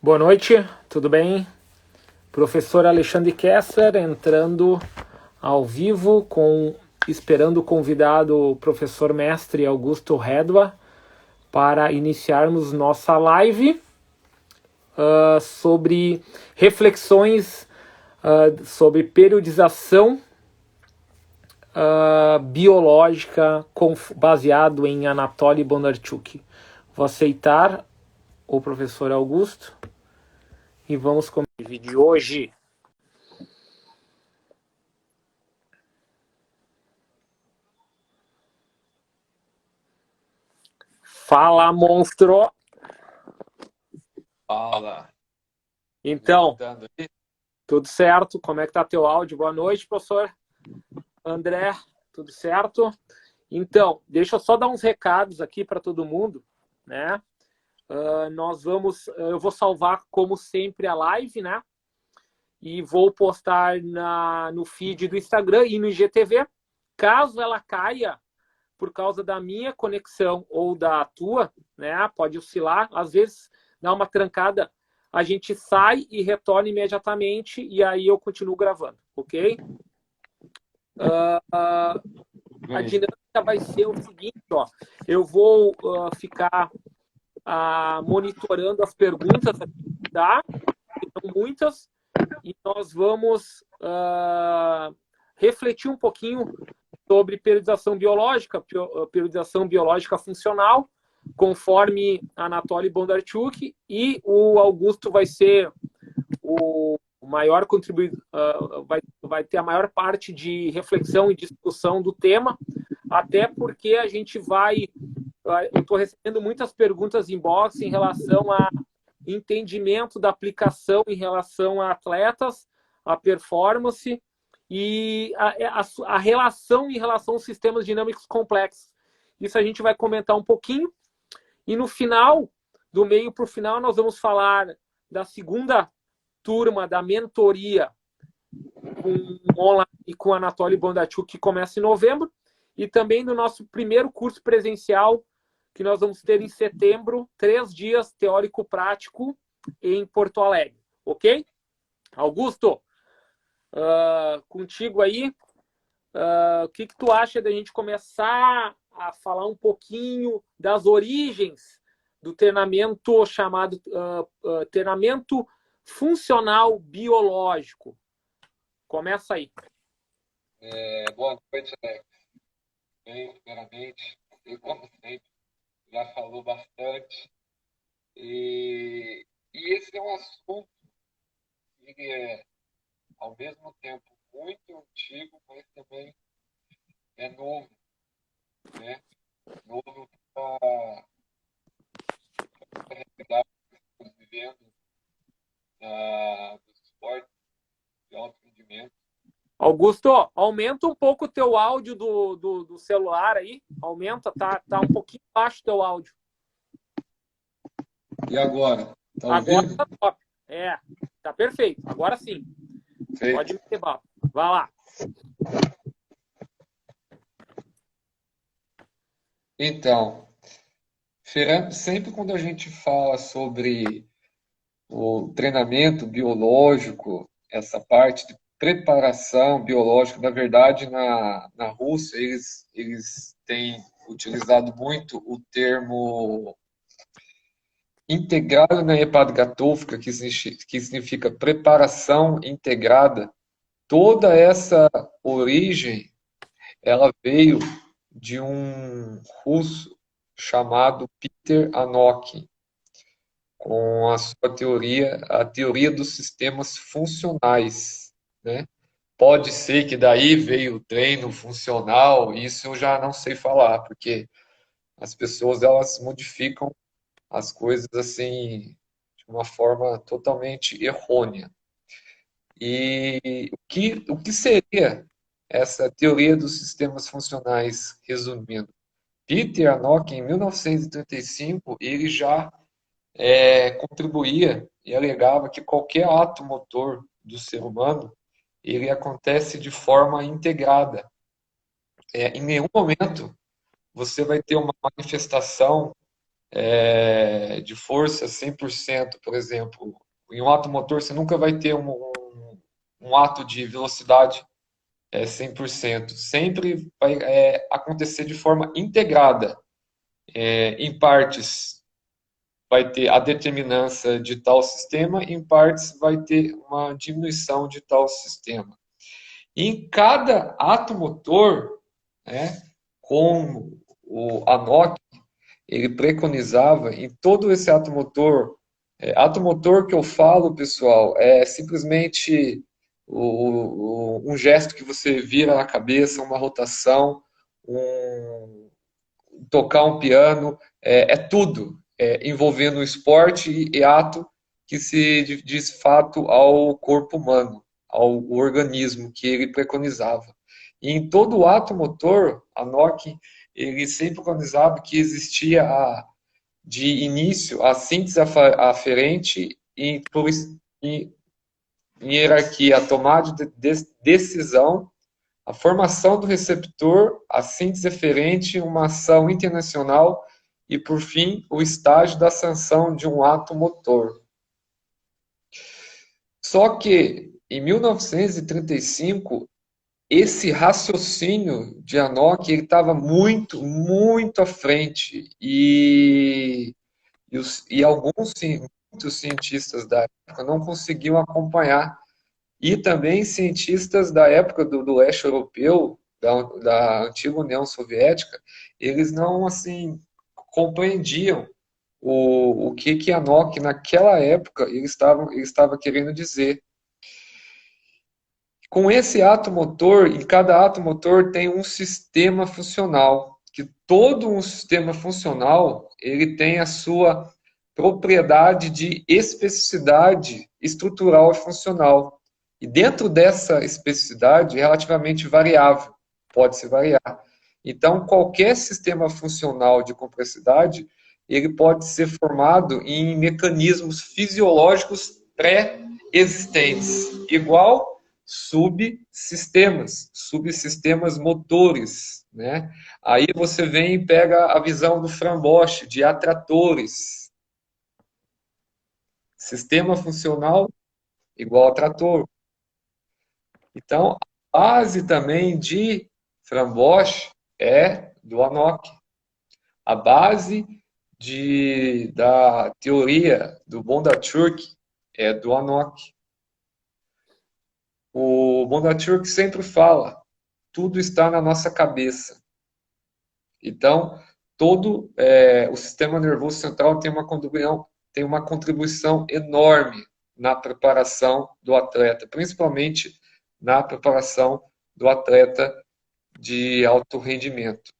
Boa noite, tudo bem? Professor Alexandre Kessler entrando ao vivo esperando o convidado o professor mestre Augusto Redua para iniciarmos nossa live sobre reflexões sobre periodização biológica baseado em Anatoly Bondarchuk. Vou aceitar o professor Augusto e vamos começar o vídeo de hoje. Fala, monstro! Fala. Então, tudo certo? Como é que tá teu áudio? Boa noite, professor André. Tudo certo? Então, deixa eu só dar uns recados aqui para todo mundo, né? Eu vou salvar, como sempre, a live, né? E vou postar no feed do Instagram e no IGTV. Caso ela caia por causa da minha conexão ou da tua, né? Pode oscilar, às vezes dá uma trancada, a gente sai e retorna imediatamente e aí eu continuo gravando, ok? A dinâmica vai ser o seguinte, ó, eu vou ficar monitorando as perguntas, tá? São muitas, e nós vamos refletir um pouquinho sobre periodização biológica funcional, conforme Anatoly Bondarchuk, e o Augusto vai ser o maior contribuidor, vai ter a maior parte de reflexão e discussão do tema, até porque a gente eu estou recebendo muitas perguntas inbox em relação a entendimento da aplicação em relação a atletas, a performance e a relação em relação aos sistemas dinâmicos complexos. Isso a gente vai comentar um pouquinho. E no final, do meio para o final, nós vamos falar da segunda turma da mentoria online com Anatoly Bondarchuk, que começa em novembro, e também do nosso primeiro curso presencial, que nós vamos ter em setembro, 3 dias teórico-prático em Porto Alegre. Ok? Augusto, contigo aí, o que tu acha da gente começar a falar um pouquinho das origens do treinamento chamado treinamento funcional biológico? Começa aí. Boa noite, Alex. Bem, primeiramente, e como sempre, já falou bastante. E esse é um assunto que é, ao mesmo tempo, muito antigo, mas também é novo, né? Novo para a realidade que estamos vivendo dos esportes de alto rendimento. Augusto, aumenta um pouco o teu áudio do celular aí. Aumenta, tá um pouquinho baixo o teu áudio. E agora? Tá Agora ouvindo? tá top. Tá perfeito. Agora sim. Pode Feito. meter bala. Vai lá. Então, sempre quando a gente fala sobre o treinamento biológico, essa parte de preparação biológica, na verdade, na Rússia, eles têm utilizado muito o termo integrado na hepatogatúfica, que significa preparação integrada. Toda essa origem, ela veio de um russo chamado Peter Anokhin, com a sua teoria, a teoria dos sistemas funcionais, né? Pode ser que daí veio o treino funcional, isso eu já não sei falar, porque as pessoas elas modificam as coisas assim de uma forma totalmente errônea. E o que seria essa teoria dos sistemas funcionais, resumindo? Peter Anokhin, em 1935, ele já contribuía e alegava que qualquer ato motor do ser humano ele acontece de forma integrada. Em nenhum momento você vai ter uma manifestação de força 100%, por exemplo, em um ato motor você nunca vai ter um ato de velocidade 100%. Sempre vai acontecer de forma integrada. Em partes vai ter a determinância de tal sistema, em partes vai ter uma diminuição de tal sistema. Em cada ato motor, né, como a NOC, ele preconizava em todo esse ato motor que eu falo, pessoal, é simplesmente um gesto que você vira na cabeça, uma rotação, tocar um piano, tudo envolvendo o esporte e ato que se diz fato ao corpo humano, ao organismo que ele preconizava. E em todo ato motor, a NOC, ele sempre preconizava que existia de início a síntese aferente em hierarquia, a tomada de decisão, a formação do receptor, a síntese eferente, uma ação internacional e, por fim, o estágio da sanção de um ato motor. Só que, em 1935, esse raciocínio de Anok estava muito, muito à frente e alguns muitos cientistas da época não conseguiam acompanhar. E também cientistas da época do leste europeu, da antiga União Soviética, eles não assim compreendiam o que a NOC naquela época ele estava querendo dizer. Com esse ato motor, em cada ato motor tem um sistema funcional, que todo um sistema funcional ele tem a sua propriedade de especificidade estrutural e funcional. E dentro dessa especificidade, relativamente variável, pode se variar. Então, qualquer sistema funcional de complexidade, ele pode ser formado em mecanismos fisiológicos pré-existentes, igual subsistemas motores, né? Aí você vem e pega a visão do Frambosch, de atratores. Sistema funcional igual a trator. Então, a base também de Frambosch é do Anok. A base da teoria do Bondarchuk é do Anok. O Bondarchuk sempre fala, tudo está na nossa cabeça. Então, todo o sistema nervoso central tem uma contribuição enorme na preparação do atleta, principalmente na preparação do atleta de alto rendimento.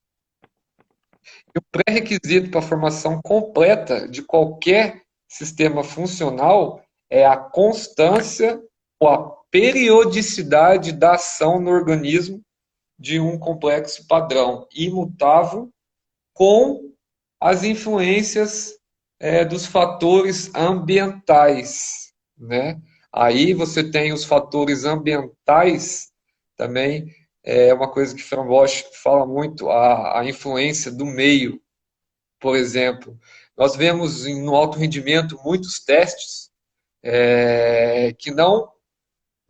E o pré-requisito para a formação completa de qualquer sistema funcional é a constância ou a periodicidade da ação no organismo de um complexo padrão imutável com as influências dos fatores ambientais, né? Aí você tem os fatores ambientais também, é uma coisa que Frambosch fala muito, a influência do meio. Por exemplo, nós vemos no alto rendimento muitos testes que não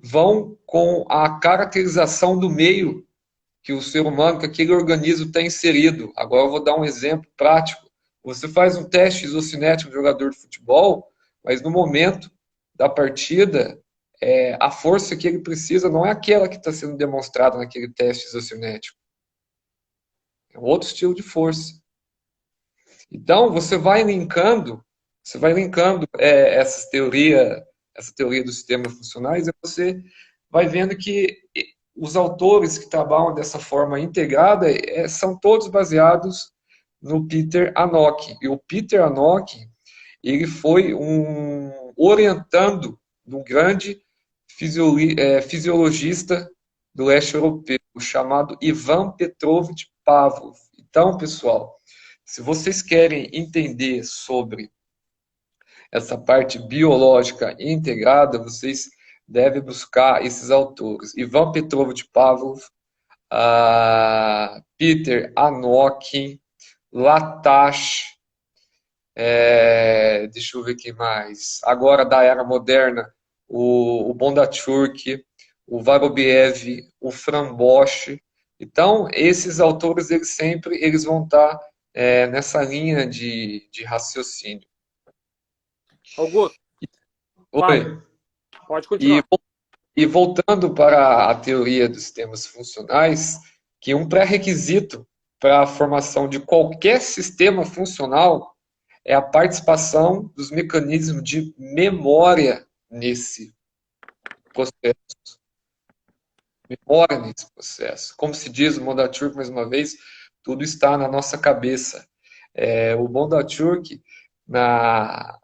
vão com a caracterização do meio que o ser humano, que aquele organismo está inserido. Agora eu vou dar um exemplo prático. Você faz um teste isocinético de jogador de futebol, mas no momento da partida, a força que ele precisa não é aquela que está sendo demonstrada naquele teste isocinético. É um outro estilo de força. Então, você vai linkando essa teoria dos sistemas funcionais, e você vai vendo que os autores que trabalham dessa forma integrada são todos baseados no Peter Anok. E o Peter Anok, ele foi orientando de um grande fisiologista do leste europeu, chamado Ivan Petrovich Pavlov. Então, pessoal, se vocês querem entender sobre essa parte biológica integrada, vocês devem buscar esses autores. Ivan Petrovich Pavlov, Peter Anok, Latache, deixa eu ver quem mais. Agora, da era moderna, o Bondarchuk, o Vorobiev, o Fran Bosch. Então, esses autores, eles vão estar nessa linha de raciocínio. Augusto, Oi. fala. Pode E, continuar. e voltando para a teoria dos sistemas funcionais, que um pré-requisito para a formação de qualquer sistema funcional é a participação dos mecanismos de memória nesse processo. Memória nesse processo. Como se diz o Bondarchuk, mais uma vez, tudo está na nossa cabeça. O Bondarchuk,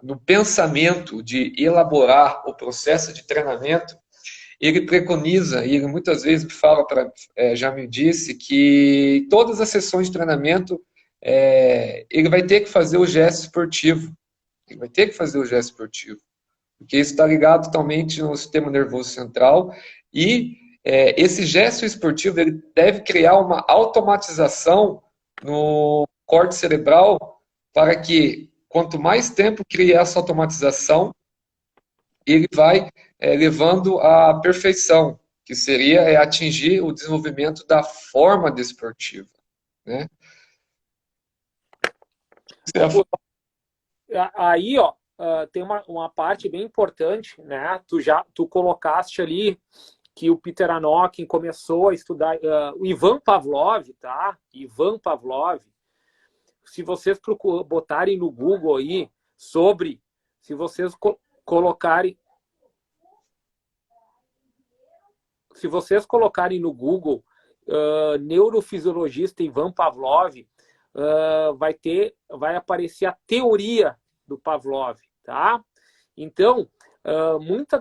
no pensamento de elaborar o processo de treinamento, ele preconiza, e ele muitas vezes fala, já me disse, que todas as sessões de treinamento, ele vai ter que fazer o gesto esportivo. Ele vai ter que fazer o gesto esportivo. Porque isso está ligado totalmente no sistema nervoso central e esse gesto esportivo ele deve criar uma automatização no córtex cerebral para que, quanto mais tempo criar essa automatização, ele vai levando à perfeição, que seria atingir o desenvolvimento da forma desportiva. Né? Aí, ó, tem uma parte bem importante, né? Tu colocaste ali que o Peter Anokhin começou a estudar o Ivan Pavlov, tá? Ivan Pavlov. Se vocês botarem no Google aí sobre, se vocês colocarem no Google neurofisiologista Ivan Pavlov, vai aparecer a teoria do Pavlov, tá? Então, muito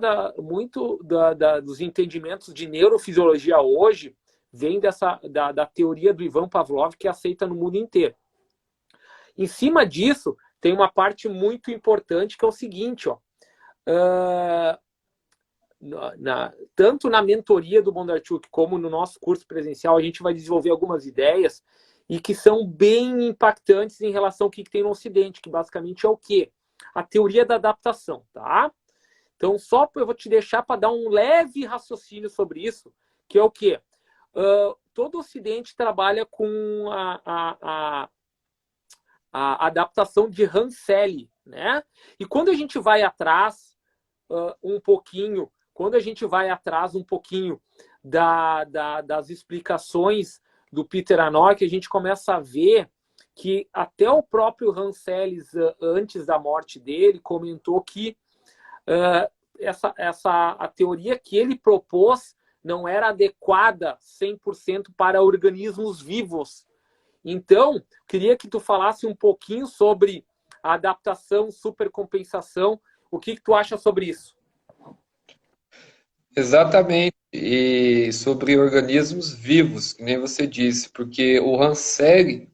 dos entendimentos de neurofisiologia hoje vem da teoria do Ivan Pavlov, que é aceita no mundo inteiro. Em cima disso, tem uma parte muito importante que é o seguinte, ó, tanto na mentoria do Bondarchuk como no nosso curso presencial, a gente vai desenvolver algumas ideias e que são bem impactantes em relação ao que tem no Ocidente, que basicamente é o quê? A teoria da adaptação, tá? Então, só eu vou te deixar para dar um leve raciocínio sobre isso, que é o quê? Todo o Ocidente trabalha com a adaptação de Ranselli, né? E quando a gente vai atrás um pouquinho das explicações do Peter Anokhin, a gente começa a ver que até o próprio Ranselli, antes da morte dele, comentou que a teoria que ele propôs não era adequada 100% para organismos vivos. Então, queria que tu falasse um pouquinho sobre a adaptação, supercompensação. O que tu acha sobre isso? Exatamente. E sobre organismos vivos, que nem você disse, porque o Ranselli,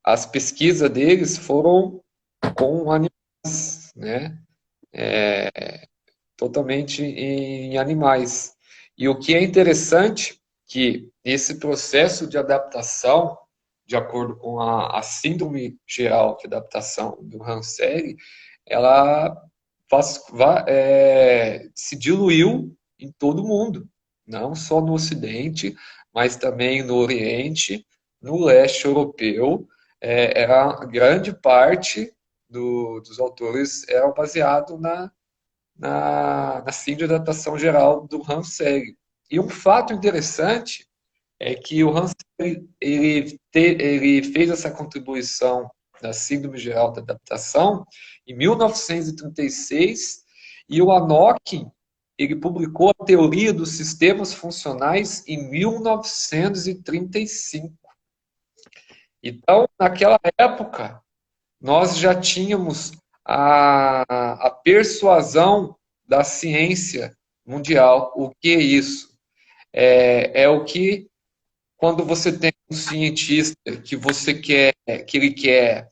as pesquisas deles foram com animais, né? Totalmente em animais. E o que é interessante que esse processo de adaptação, de acordo com a síndrome geral de adaptação do Ranselli, ela se diluiu em todo o mundo, não só no Ocidente, mas também no Oriente, no leste europeu. Era grande parte dos autores eram baseados na síndrome de adaptação geral do Ranselli. E um fato interessante é que o Ranselli ele fez essa contribuição da síndrome geral da adaptação em 1936 e o Anokhin ele publicou a teoria dos sistemas funcionais em 1935. Então, naquela época, nós já tínhamos a persuasão da ciência mundial. O que é isso? É o que, quando você tem um cientista que ele quer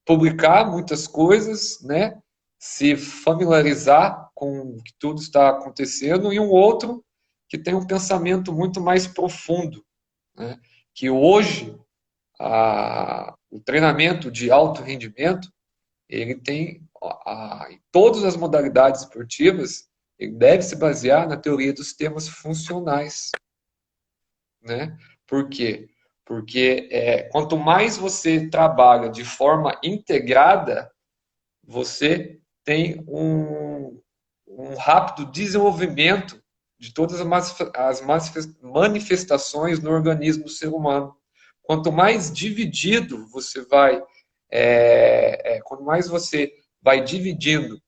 publicar muitas coisas, né? Se familiarizar com o que tudo está acontecendo, e um outro que tem um pensamento muito mais profundo, né? Que hoje o treinamento de alto rendimento, ele tem, em todas as modalidades esportivas, ele deve se basear na teoria dos sistemas funcionais, né? Por quê? Porque quanto mais você trabalha de forma integrada, você tem um rápido desenvolvimento de todas as manifestações no organismo do ser humano. Quanto mais dividido você vai, quanto mais você vai dividindo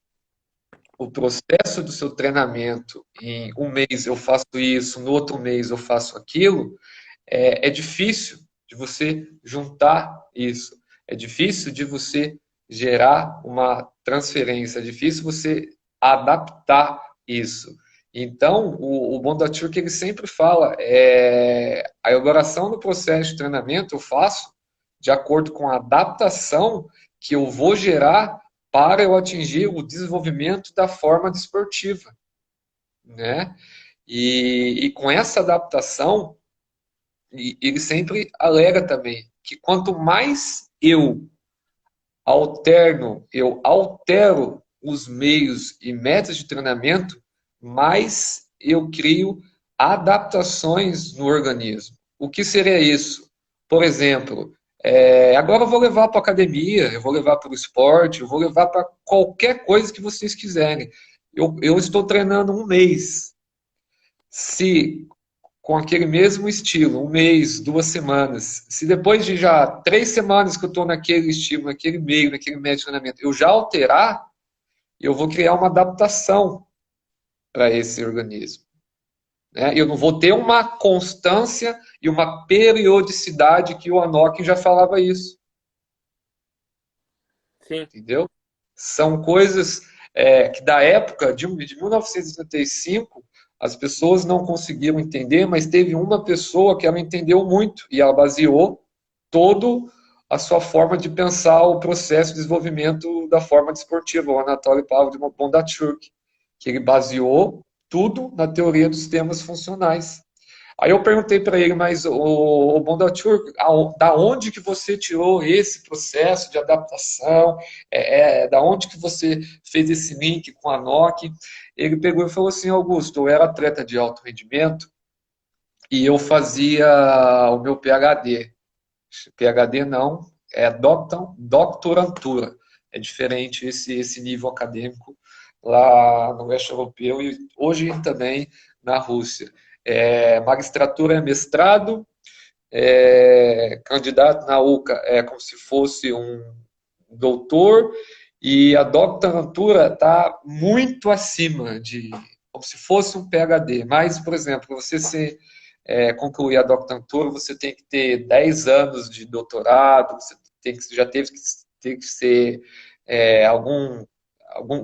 o processo do seu treinamento em um mês eu faço isso, no outro mês eu faço aquilo, é difícil de você juntar isso. É difícil de você gerar uma transferência, é difícil você adaptar isso. Então, o Bondarchuk, ele sempre fala, a elaboração do processo de treinamento eu faço de acordo com a adaptação que eu vou gerar para eu atingir o desenvolvimento da forma desportiva, né? E com essa adaptação, ele sempre alega também que quanto mais eu altero os meios e métodos de treinamento, mais eu crio adaptações no organismo. O que seria isso? Por exemplo, agora eu vou levar para a academia, eu vou levar para o esporte, eu vou levar para qualquer coisa que vocês quiserem. Eu estou treinando um mês. Se com aquele mesmo estilo, um mês, 2 semanas, se depois de já 3 semanas que eu estou naquele estilo, naquele meio, naquele método de treinamento, eu já alterar, eu vou criar uma adaptação para esse organismo. Né? Eu não vou ter uma constância e uma periodicidade que o Anoki já falava isso. Sim. Entendeu? São coisas que da época de 1975 as pessoas não conseguiram entender, mas teve uma pessoa que ela entendeu muito e ela baseou todo a sua forma de pensar o processo de desenvolvimento da forma desportiva, o Anatoly Pavlovich Bondarchuk, que ele baseou tudo na teoria dos sistemas funcionais. Aí eu perguntei para ele, mas o Bondarchuk, da onde que você tirou esse processo de adaptação? Da onde que você fez esse link com a NOC? Ele pegou e falou assim, Augusto, eu era atleta de alto rendimento e eu fazia o meu PhD. PhD não, é doctorantura. É diferente esse nível acadêmico lá no leste europeu e hoje também na Rússia. Magistratura é mestrado, candidato na UCA é como se fosse um doutor, e a doutorantura está muito acima de, como se fosse um PhD. Mas, por exemplo, você concluir a doutorantura, você tem que ter 10 anos de doutorado, você já teve que ter que ser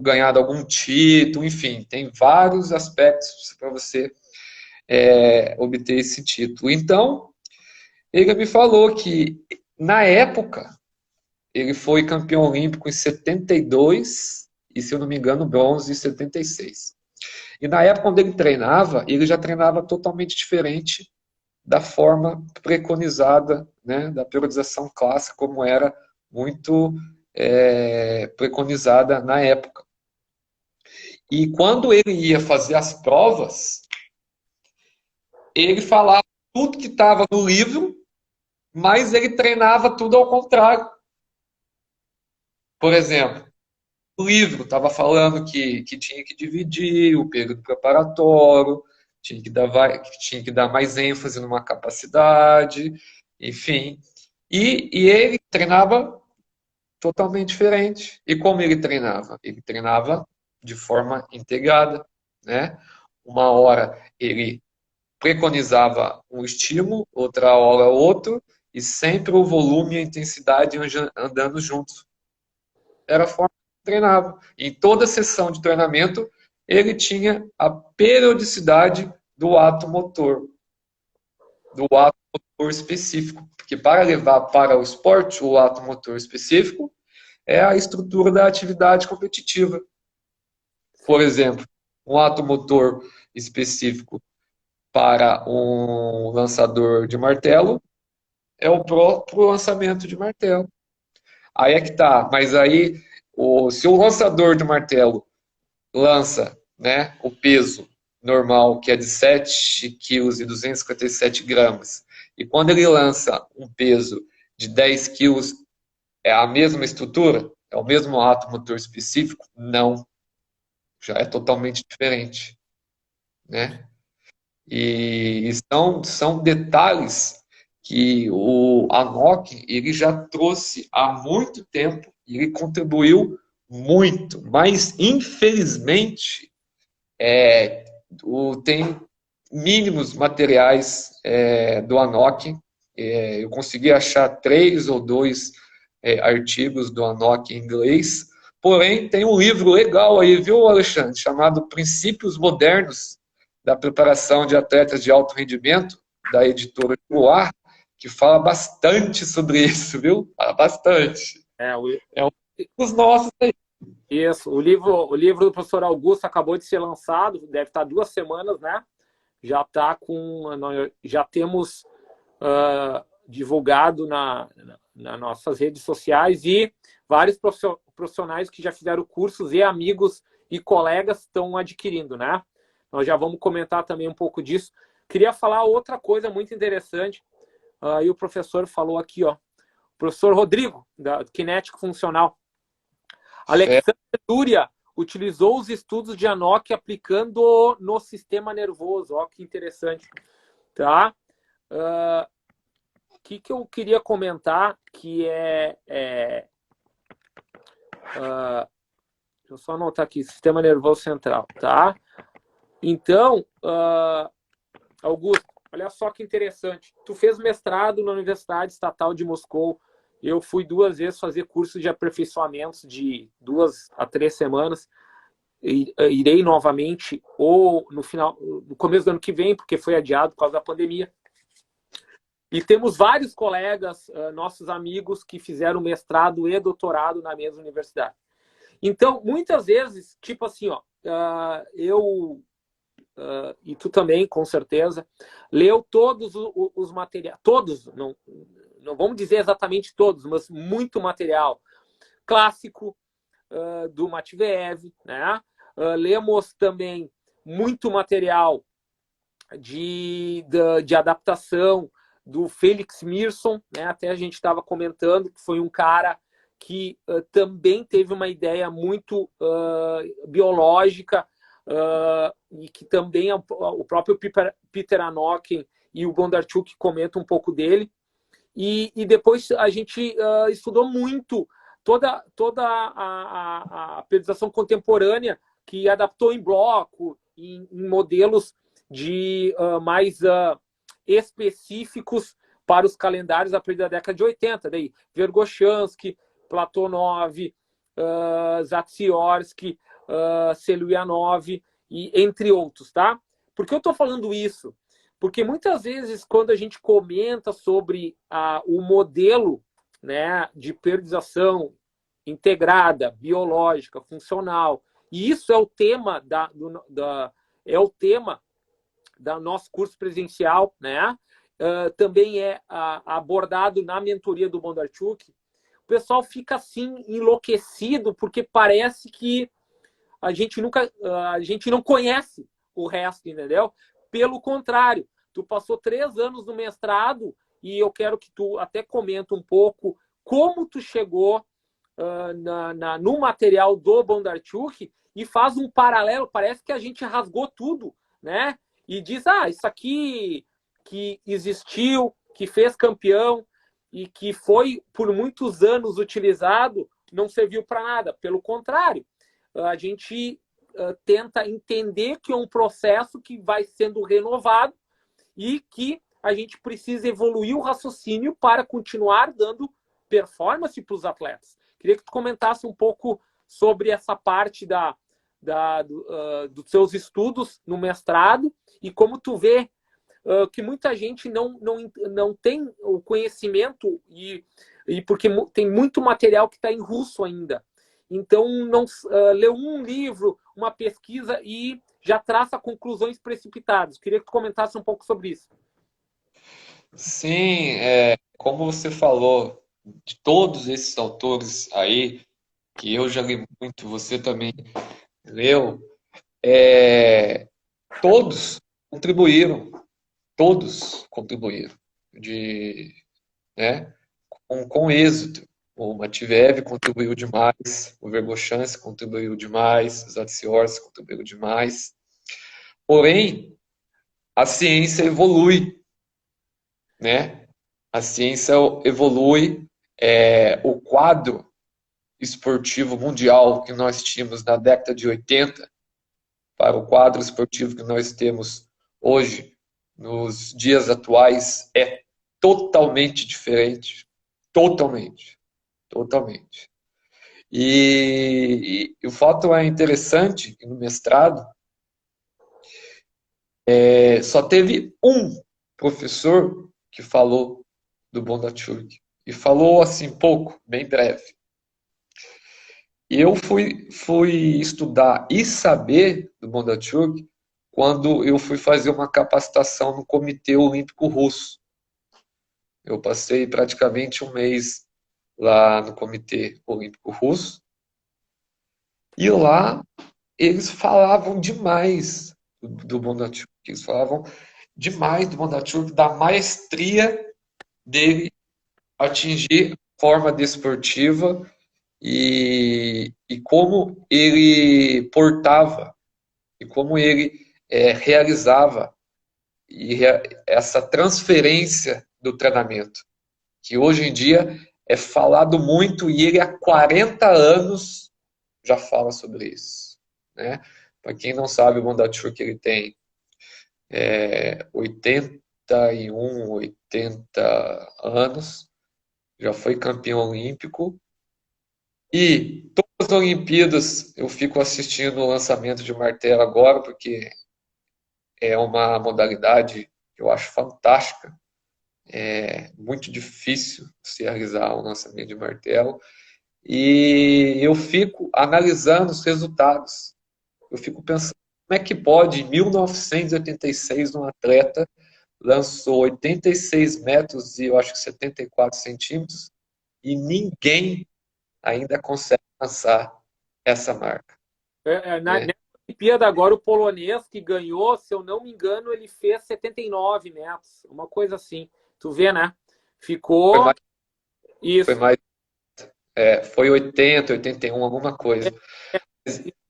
ganhado algum título, enfim, tem vários aspectos para você obter esse título. Então, ele me falou que, na época, ele foi campeão olímpico em 72 e, se eu não me engano, bronze em 76. E na época, quando ele treinava, ele já treinava totalmente diferente da forma preconizada, né, da periodização clássica, como era muito preconizada na época. E quando ele ia fazer as provas, ele falava tudo que estava no livro, mas ele treinava tudo ao contrário. Por exemplo, o livro estava falando que tinha que dividir o período preparatório, tinha que dar mais ênfase numa capacidade, enfim. E ele treinava totalmente diferente. E como ele treinava? Ele treinava de forma integrada, né? Uma hora ele preconizava um estímulo, outra hora outro, e sempre o volume e a intensidade andando juntos. Era a forma que treinava. Em toda sessão de treinamento, ele tinha a periodicidade do ato motor, específico. Porque para levar para o esporte o ato motor específico é a estrutura da atividade competitiva. Por exemplo, um ato motor específico para um lançador de martelo é o próprio lançamento de martelo. Aí é que tá, mas aí se o lançador de martelo lança, né, o peso normal, que é de 7,257 kg, e quando ele lança um peso de 10 quilos, é a mesma estrutura? É o mesmo ato motor específico? Não, já é totalmente diferente, né? E são detalhes que a Nokia ele já trouxe há muito tempo e ele contribuiu muito, mas infelizmente tem mínimos materiais do Anok. Eu consegui achar 3 ou 2 artigos do Anok em inglês, porém tem um livro legal aí, viu, Alexandre, chamado Princípios Modernos da Preparação de Atletas de Alto Rendimento, da editora Luar, que fala bastante sobre isso, viu? Fala bastante. É um dos nossos aí. Isso, o livro do professor Augusto acabou de ser lançado, deve estar 2 semanas, né? Já temos divulgado nas nossas redes sociais, e vários profissionais que já fizeram cursos e amigos e colegas estão adquirindo, né? Nós já vamos comentar também um pouco disso. Queria falar outra coisa muito interessante, e o professor falou aqui, ó, o professor Rodrigo, da Kinético Funcional. Alexandre Dúria utilizou os estudos de Anok aplicando no sistema nervoso. Ó, que interessante. Tá? Que eu queria comentar que deixa eu só anotar aqui, sistema nervoso central, tá? Então, Augusto, olha só que interessante. Tu fez mestrado na Universidade Estatal de Moscou. Eu fui 2 vezes fazer cursos de aperfeiçoamentos de 2 a 3 semanas. Irei novamente ou no começo do ano que vem, porque foi adiado por causa da pandemia. E temos vários colegas, nossos amigos, que fizeram mestrado e doutorado na mesma universidade. Então, muitas vezes, tipo assim, ó, eu e tu também, com certeza, leu todos os materiais, todos, não vamos dizer exatamente todos, mas muito material clássico do Matveev, né? Lemos também muito material de adaptação do Felix Mirson, né? Até a gente estava comentando que foi um cara que também teve uma ideia muito biológica, e que também o próprio Peter Anok e o Bondarchuk comentam um pouco dele. E depois a gente estudou muito toda a periodização contemporânea, que adaptou em bloco, em modelos mais específicos para os calendários a partir da década de 80. Daí Vergoshansky, Platonov, Zatsiorski, Selyuyanov, e entre outros, tá? Por que eu estou falando isso? Porque muitas vezes, quando a gente comenta sobre o modelo, né, de periodização integrada, biológica, funcional, e isso é o tema da nosso curso presencial, né? Também é abordado na mentoria do Bondarchuk. O pessoal fica assim enlouquecido, porque parece que a gente não conhece o resto, entendeu? Pelo contrário, tu passou 3 anos no mestrado, e eu quero que tu até comenta um pouco como tu chegou no material do Bondarchuk, e faz um paralelo. Parece que a gente rasgou tudo, né? E diz, isso aqui que existiu, que fez campeão e que foi por muitos anos utilizado, não serviu para nada. Pelo contrário, a gente tenta entender que é um processo que vai sendo renovado e que a gente precisa evoluir o raciocínio para continuar dando performance para os atletas. Queria que tu comentasse um pouco sobre essa parte dos seus estudos no mestrado, e como tu vê que muita gente não tem o conhecimento, e porque tem muito material que está em russo ainda. Então, não leu um livro, uma pesquisa, e já traça conclusões precipitadas. Queria que tu comentasse um pouco sobre isso. Sim, como você falou, de todos esses autores aí, que eu já li muito, você também leu, é, todos contribuíram, todos contribuíram, de, né, com êxito. O Matveev contribuiu demais, o Verkhoshansky contribuiu demais, o Zatsiorski contribuiu demais. Porém, a ciência evolui, né? A ciência evolui, o quadro esportivo mundial que nós tínhamos na década de 80 para o quadro esportivo que nós temos hoje, nos dias atuais, é totalmente diferente. Totalmente. Totalmente. E o fato é interessante que no mestrado só teve um professor que falou do Bondarchuk. E falou assim pouco, bem breve. E eu fui estudar e saber do Bondarchuk quando eu fui fazer uma capacitação no Comitê Olímpico Russo. Eu passei praticamente um mês lá no Comitê Olímpico Russo. E lá eles falavam demais do Bondarchuk. Eles falavam demais do Bondarchuk, da maestria dele atingir a forma desportiva e como ele portava e como ele realizava essa transferência do treinamento, que hoje em dia é falado muito e ele há 40 anos já fala sobre isso, né? Para quem não sabe, o Bondarchuk ele tem 81, 80 anos, já foi campeão olímpico e todas as Olimpíadas eu fico assistindo o lançamento de martelo agora, porque é uma modalidade que eu acho fantástica. É muito difícil se realizar um lançamento de martelo. E eu fico analisando os resultados. Eu fico pensando, como é que pode, em 1986, um atleta lançou 86 metros e eu acho que 74 centímetros e ninguém ainda consegue lançar essa marca, né? Nessa Olimpíada agora, o polonês que ganhou, se eu não me engano, ele fez 79 metros, uma coisa assim. Tu vê, né? Foi Ficou mais, foi isso. mais, foi 80, 81, alguma coisa.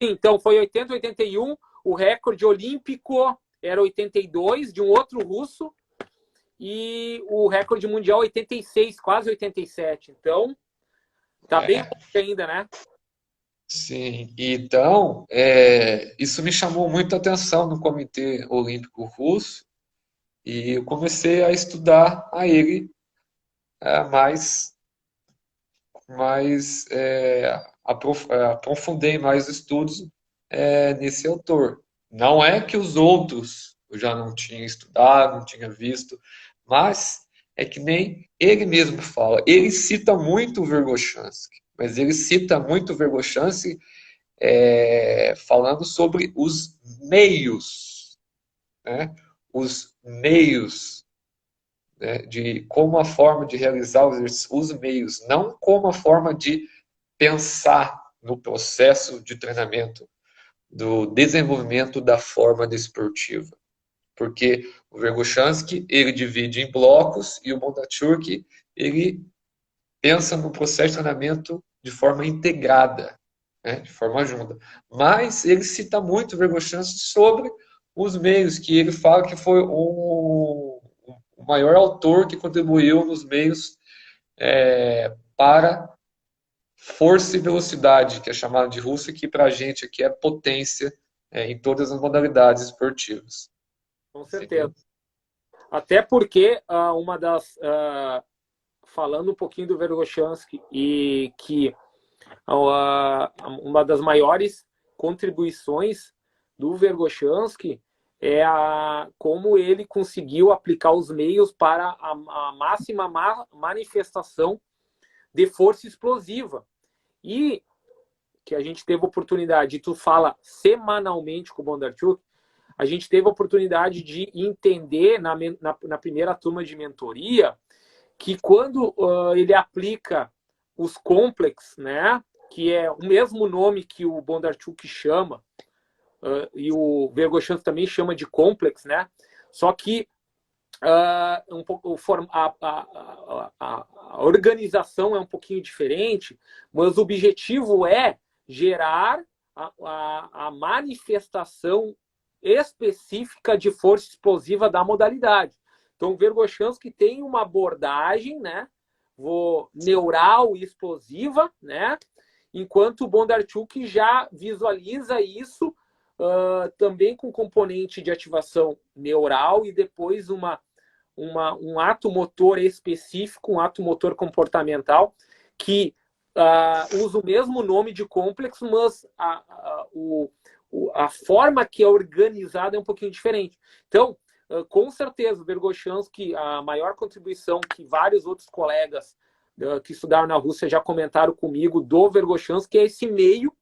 Então, foi 80, 81. O recorde olímpico era 82, de um outro russo. E o recorde mundial 86, quase 87. Então, tá bem É, longe ainda, né? sim, então, isso me chamou muita atenção no Comitê Olímpico Russo e eu comecei a estudar a ele mais, aprofundei mais estudos nesse autor. Não é que os outros eu já não tinha estudado, não tinha visto, mas é que nem ele mesmo fala. Ele cita muito o Verkhoshansky, mas ele cita muito o Verkhoshansky falando sobre os meios, né? Os meios, né? De como a forma de realizar os meios, não como a forma de pensar no processo de treinamento, do desenvolvimento da forma desportiva. Porque o Verkhoshansky, ele divide em blocos e o Bondarchuk, ele pensa no processo de treinamento de forma integrada, né, de forma junta. Mas ele cita muito o Verkhoshansky sobre os meios, que ele fala que foi o maior autor que contribuiu nos meios para força e velocidade, que é chamado de russo, que para a gente aqui é potência em todas as modalidades esportivas. Com certeza. Entendeu? Até porque uma das. Falando um pouquinho do Verkhoshansky, e que uma das maiores contribuições do Verkhoshansky é como ele conseguiu aplicar os meios para a máxima manifestação de força explosiva. E que a gente teve oportunidade, tu fala semanalmente com o Bondarchuk, a gente teve a oportunidade de entender na primeira turma de mentoria que quando ele aplica os complex, né, que é o mesmo nome que o Bondarchuk chama, e o Vergochansky também chama de complex, né, só que a organização é um pouquinho diferente, mas o objetivo é gerar a manifestação específica de força explosiva da modalidade. Então, o Vergochansky tem uma abordagem, né, neural e explosiva, né, enquanto o Bondarchuk já visualiza isso também com componente de ativação neural e depois um ato motor específico, um ato motor comportamental, que usa o mesmo nome de complexo, mas a forma que é organizada é um pouquinho diferente. Então, com certeza, o Vergochansky, a maior contribuição que vários outros colegas que estudaram na Rússia já comentaram comigo do Vergochansky é esse meio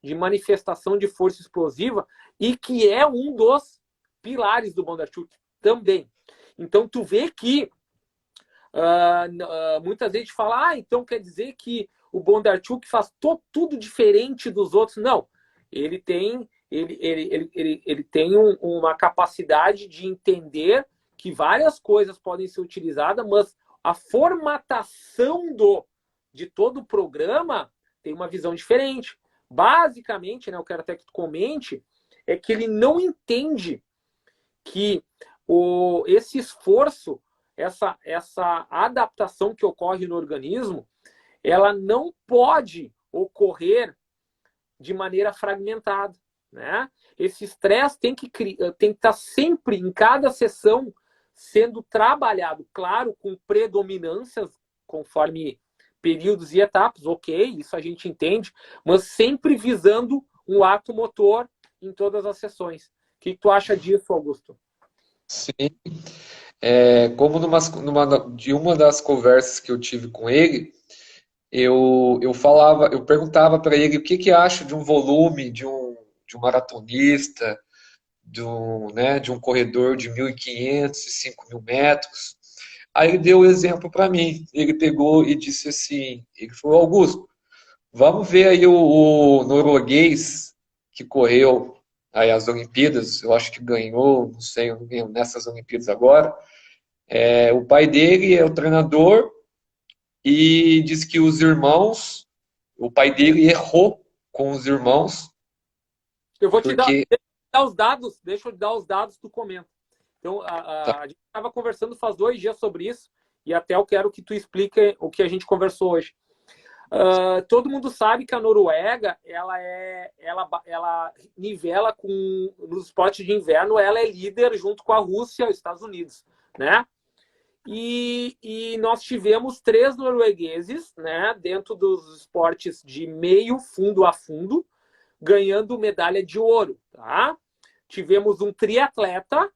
de manifestação de força explosiva e que é um dos pilares do Bondarchuk também. Então, tu vê que muitas vezes a gente fala, então quer dizer que o Bondarchuk faz tudo diferente dos outros. Não, ele tem uma capacidade de entender que várias coisas podem ser utilizadas, mas a formatação de todo o programa tem uma visão diferente. Basicamente, né, eu quero até que tu comente, é que ele não entende que esse esforço, essa adaptação que ocorre no organismo, ela não pode ocorrer de maneira fragmentada, né? Esse estresse tem que estar sempre, em cada sessão, sendo trabalhado, claro, com predominâncias, conforme períodos e etapas, ok, isso a gente entende, mas sempre visando um ato motor em todas as sessões. O que tu acha disso, Augusto? Sim. Como de uma das conversas que eu tive com ele, eu perguntava para ele o que acha de um volume de um maratonista, de um corredor de 1.500 e 5.000 metros. Aí ele deu o exemplo para mim. Ele pegou e disse assim, ele falou, Augusto, vamos ver aí o norueguês que correu aí as Olimpíadas, eu acho que ganhou, não sei, eu não ganho nessas Olimpíadas agora. O pai dele é o treinador e diz que o pai dele errou com os irmãos. Eu vou te porque... dar os dados, deixa eu dar os dados, tu comenta. Então, a gente estava conversando faz 2 dias sobre isso, e até eu quero que tu explique o que a gente conversou hoje. Todo mundo sabe que a Noruega, ela nivela nos esportes de inverno, ela é líder junto com a Rússia e os Estados Unidos, né? E nós tivemos 3 noruegueses, né, dentro dos esportes de meio, fundo a fundo, ganhando medalha de ouro, tá? Tivemos um triatleta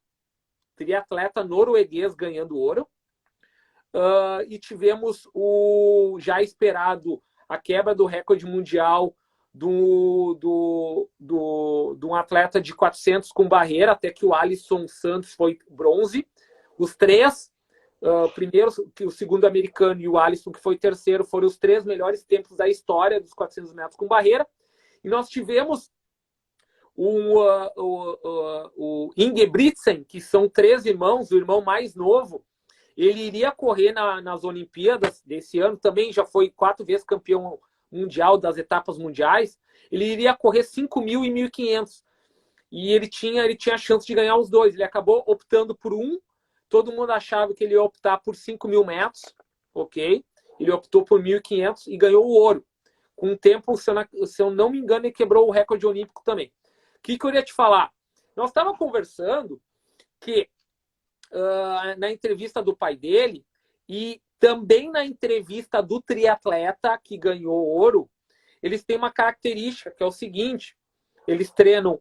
norueguês ganhando ouro, e tivemos o já esperado, a quebra do recorde mundial de um atleta de 400 com barreira, até que o Alisson Santos foi bronze. Os 3, primeiro, o segundo americano e o Alisson, que foi terceiro, foram os 3 melhores tempos da história dos 400 metros com barreira. E nós tivemos o Ingebrigtsen, que são 3 irmãos, o irmão mais novo, ele iria correr nas Olimpíadas desse ano, também já foi 4 vezes campeão mundial das etapas mundiais, ele iria correr 5.000 e 1.500. E ele tinha a chance de ganhar os 2. Ele acabou optando por todo mundo achava que ele ia optar por 5.000 metros, ok? Ele optou por 1.500 e ganhou o ouro. Com o tempo, se eu não me engano, ele quebrou o recorde olímpico também. O que eu queria te falar? Nós estávamos conversando que na entrevista do pai dele e também na entrevista do triatleta que ganhou ouro, eles têm uma característica que é o seguinte: eles treinam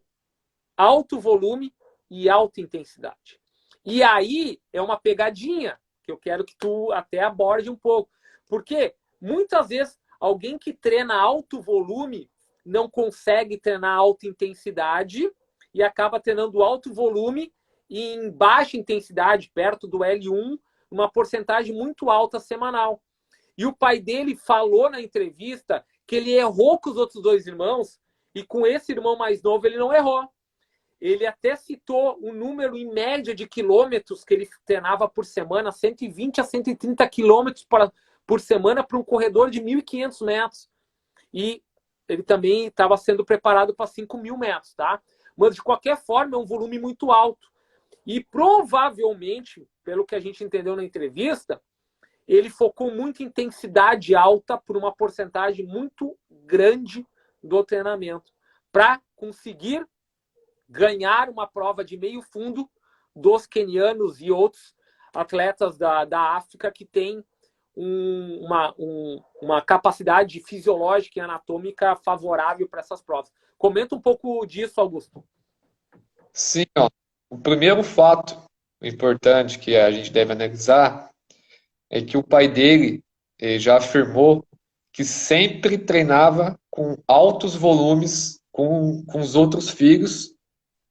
alto volume e alta intensidade. E aí é uma pegadinha que eu quero que tu até aborde um pouco. Porque muitas vezes alguém que treina alto volume não consegue treinar alta intensidade e acaba treinando alto volume e em baixa intensidade, perto do L1, uma porcentagem muito alta semanal. E o pai dele falou na entrevista que ele errou com os outros dois irmãos e com esse irmão mais novo ele não errou. Ele até citou um número em média de quilômetros que ele treinava por semana, 120 a 130 quilômetros por semana para um corredor de 1.500 metros. E ele também estava sendo preparado para 5.000 metros, tá? Mas, de qualquer forma, é um volume muito alto. E, provavelmente, pelo que a gente entendeu na entrevista, ele focou muito em intensidade alta por uma porcentagem muito grande do treinamento, para conseguir ganhar uma prova de meio fundo dos quenianos e outros atletas da África que têm uma capacidade fisiológica e anatômica favorável para essas provas. Comenta um pouco disso, Augusto. Sim, ó. O primeiro fato importante que a gente deve analisar é que o pai dele já afirmou que sempre treinava com altos volumes com os outros filhos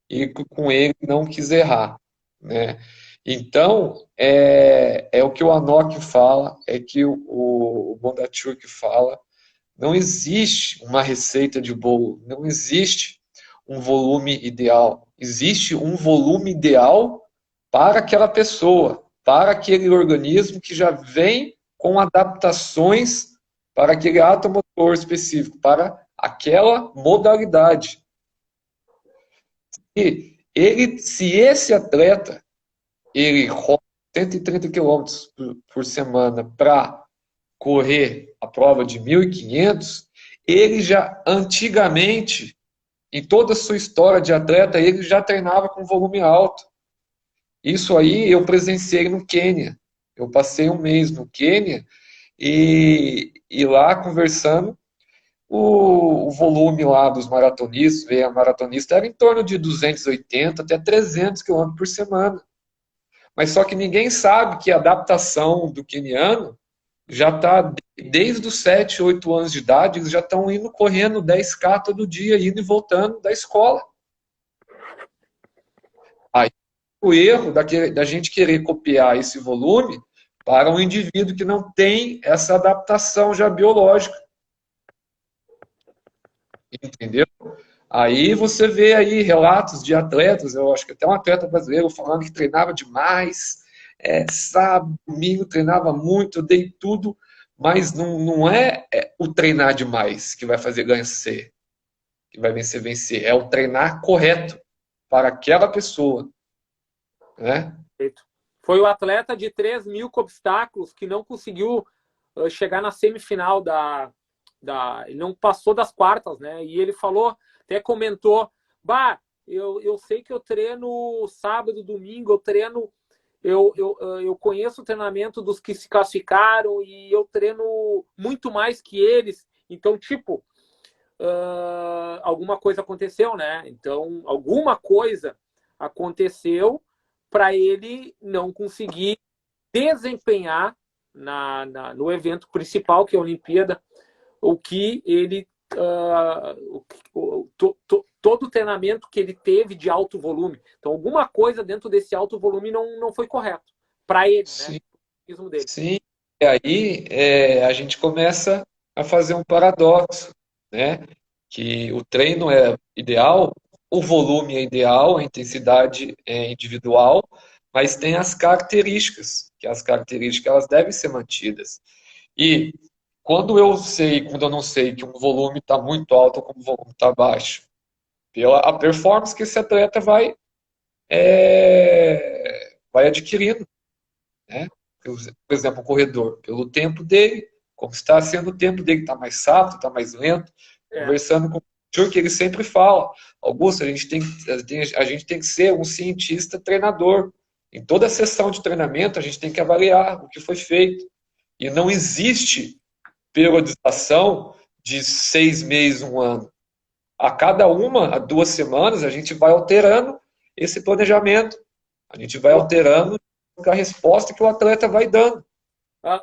e com ele não quis errar, né? Então, é o que o Anok fala, é que o Bondarchuk fala, não existe uma receita de bolo, não existe um volume ideal, existe um volume ideal para aquela pessoa, para aquele organismo que já vem com adaptações para aquele ato motor específico, para aquela modalidade. E se esse atleta ele roda 130 quilômetros por semana para correr a prova de 1.500, ele já antigamente, em toda a sua história de atleta, ele já treinava com volume alto. Isso aí eu presenciei no Quênia. Eu passei um mês no Quênia e lá conversando, o volume lá dos maratonistas, veio a maratonista, era em torno de 280 até 300 quilômetros por semana. Mas só que ninguém sabe que a adaptação do queniano já está desde os 7, 8 anos de idade, eles já estão indo correndo 10K todo dia, indo e voltando da escola. Aí o erro da gente querer copiar esse volume para um indivíduo que não tem essa adaptação já biológica. Entendeu? Aí você vê aí relatos de atletas, eu acho que até um atleta brasileiro falando que treinava demais, sábado, domingo treinava muito, eu dei tudo, mas não é o treinar demais que vai fazer vencer, que vai vencer, é o treinar correto para aquela pessoa, né? Foi o atleta de 3.000 obstáculos que não conseguiu chegar na semifinal ele não passou das quartas, né? E ele falou, até comentou, eu sei que eu treino sábado, domingo, eu conheço o treinamento dos que se classificaram e eu treino muito mais que eles. Então, tipo, alguma coisa aconteceu, né? Então, alguma coisa aconteceu para ele não conseguir desempenhar no evento principal, que é a Olimpíada, o que ele todo o treinamento que ele teve de alto volume. Então, alguma coisa dentro desse alto volume não foi correto para ele, Sim, né? O dele. sim. E aí a gente começa a fazer um paradoxo, né? Que o treino é ideal, o volume é ideal, a intensidade é individual, mas tem as características, que as características elas devem ser mantidas. E quando eu não sei que um volume está muito alto ou que um volume está baixo, pela a performance que esse atleta vai adquirindo, né? Por exemplo, o corredor, pelo tempo dele, como está sendo o tempo dele, está mais rápido, está mais lento. Conversando com o senhor, que ele sempre fala, Augusto, a gente tem que ser um cientista treinador. Em toda sessão de treinamento, a gente tem que avaliar o que foi feito. E não existe periodização de 6 meses, 1 ano. A cada 2 semanas, a gente vai alterando esse planejamento. A gente vai alterando a resposta que o atleta vai dando.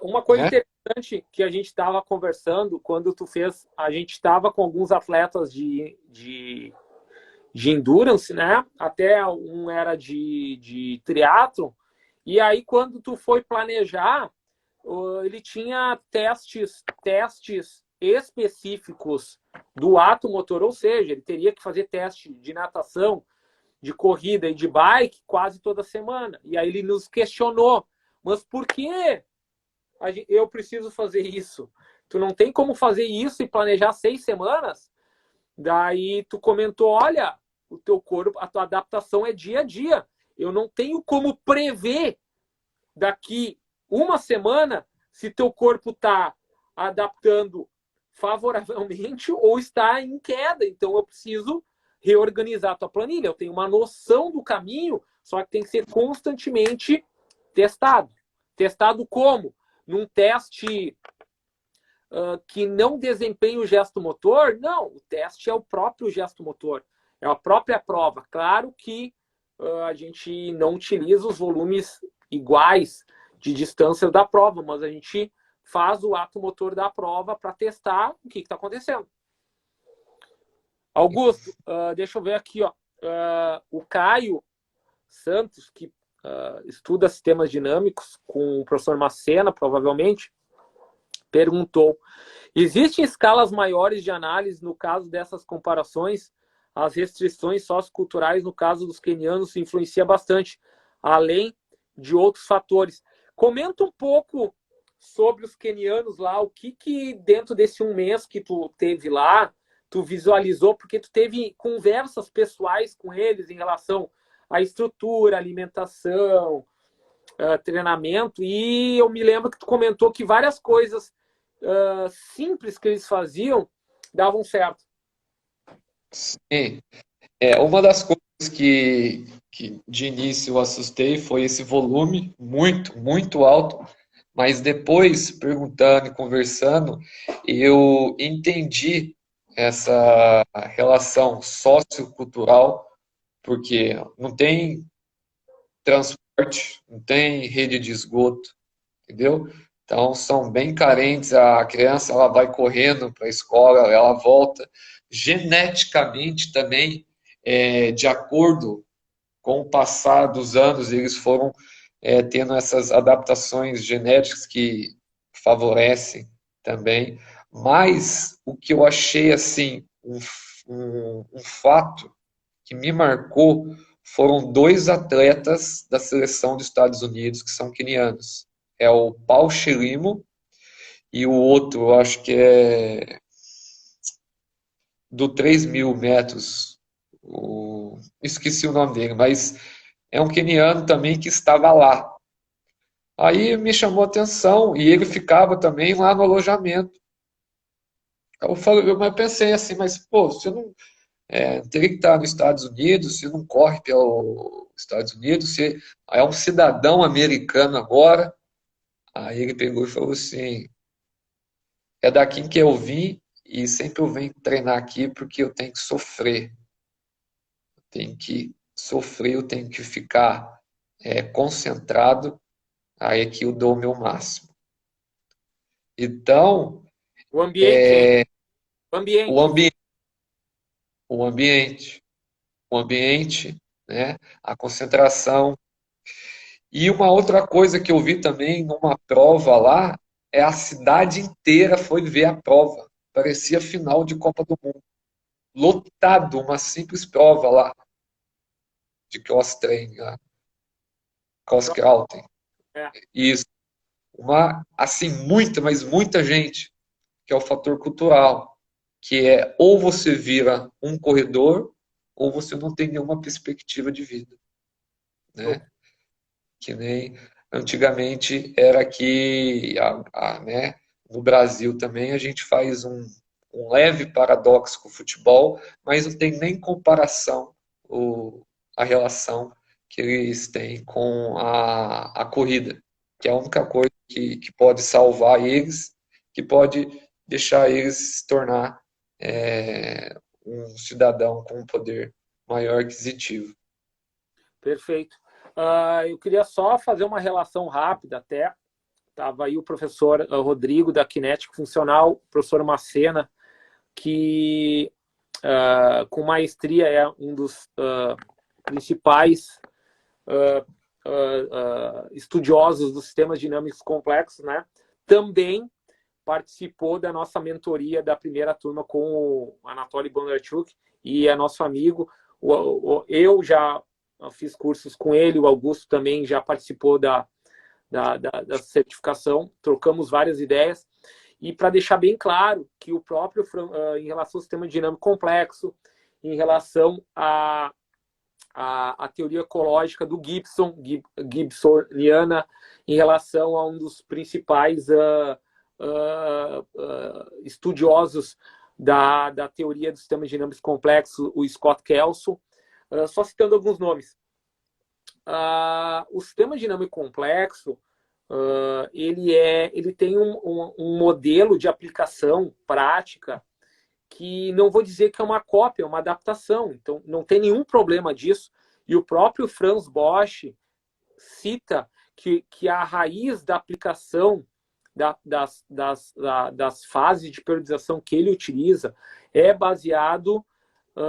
Uma coisa interessante que a gente estava conversando quando tu fez, a gente estava com alguns atletas de de endurance, né? Até um era de triatlon. E aí, quando tu foi planejar, ele tinha testes específicos do ato motor, ou seja, ele teria que fazer teste de natação, de corrida e de bike quase toda semana. E aí ele nos questionou, mas por que eu preciso fazer isso? Tu não tem como fazer isso e planejar 6 semanas? Daí tu comentou, olha, o teu corpo, a tua adaptação é dia a dia. Eu não tenho como prever daqui uma semana se teu corpo está adaptando favoravelmente ou está em queda. Então eu preciso reorganizar a tua planilha. Eu tenho uma noção do caminho, só que tem que ser constantemente testado. Testado como? Num teste que não desempenha o gesto motor? Não, o teste é o próprio gesto motor. É a própria prova. Claro que a gente não utiliza os volumes iguais de distância da prova, mas a gente faz o ato motor da prova para testar o que está acontecendo. Augusto, deixa eu ver aqui, ó. O Caio Santos, que estuda sistemas dinâmicos com o professor Macena, provavelmente, perguntou: existem escalas maiores de análise no caso dessas comparações? As restrições socioculturais, no caso dos quenianos, influencia bastante, além de outros fatores. Comenta um pouco sobre os quenianos lá, o que dentro desse um mês que tu teve lá, tu visualizou, porque tu teve conversas pessoais com eles em relação à estrutura, alimentação, treinamento, e eu me lembro que tu comentou que várias coisas simples que eles faziam davam certo. Sim. Uma das coisas que de início eu assustei foi esse volume muito, muito alto, mas depois, perguntando e conversando, eu entendi essa relação sociocultural, porque não tem transporte, não tem rede de esgoto, entendeu? Então são bem carentes, a criança ela vai correndo para a escola, ela volta. Geneticamente também, de acordo com o passar dos anos, eles foram tendo essas adaptações genéticas que favorecem também. Mas o que eu achei assim um fato que me marcou foram dois atletas da seleção dos Estados Unidos que são quenianos. É o Paul Chelimo e o outro, eu acho que é do 3.000 metros. Esqueci o nome dele, mas é um queniano também que estava lá. Aí me chamou a atenção e ele ficava também lá no alojamento. Eu pensei assim, mas pô, você não teria que estar nos Estados Unidos, você não corre pelos Estados Unidos, você é um cidadão americano agora. Aí ele pegou e falou assim: é daqui que eu vim e sempre eu venho treinar aqui porque eu tenho que sofrer. Eu tenho que sofrer, eu tenho que ficar concentrado, aí é que eu dou o meu máximo. Então, O ambiente, hein? O o ambiente. ambiente, o ambiente, o ambiente, né? A concentração. E uma outra coisa que eu vi também numa prova lá, é a cidade inteira foi ver a prova. Parecia final de Copa do Mundo. Lotado, uma simples prova lá de cross training, cross training. É. Isso. Assim, muita, mas muita gente, que é o fator cultural, que é ou você vira um corredor, ou você não tem nenhuma perspectiva de vida, né? Que nem antigamente era aqui, né? No Brasil também a gente faz um leve paradoxo com o futebol, mas não tem nem comparação a relação que eles têm com a corrida, que é a única coisa que pode salvar eles, que pode deixar eles se tornar um cidadão com um poder maior aquisitivo. Perfeito. Eu queria só fazer uma relação rápida até. Estava aí o professor Rodrigo, da Kinética Funcional, o professor Macena, que com maestria, é um dos principais estudiosos dos sistemas dinâmicos complexos, né? Também participou da nossa mentoria da primeira turma com o Anatoly Bondarchuk e é nosso amigo. Eu já fiz cursos com ele, o Augusto também já participou da certificação, trocamos várias ideias. E para deixar bem claro que o próprio, em relação ao sistema dinâmico complexo, em relação à teoria ecológica do Gibsoniana, em relação a um dos principais estudiosos da teoria do sistema dinâmico complexo, o Scott Kelso, só citando alguns nomes. O sistema dinâmico complexo, ele tem um modelo de aplicação prática que não vou dizer que é uma cópia, é uma adaptação. Então, não tem nenhum problema disso. E o próprio Franz Bosch cita que a raiz da aplicação das fases de periodização que ele utiliza é baseado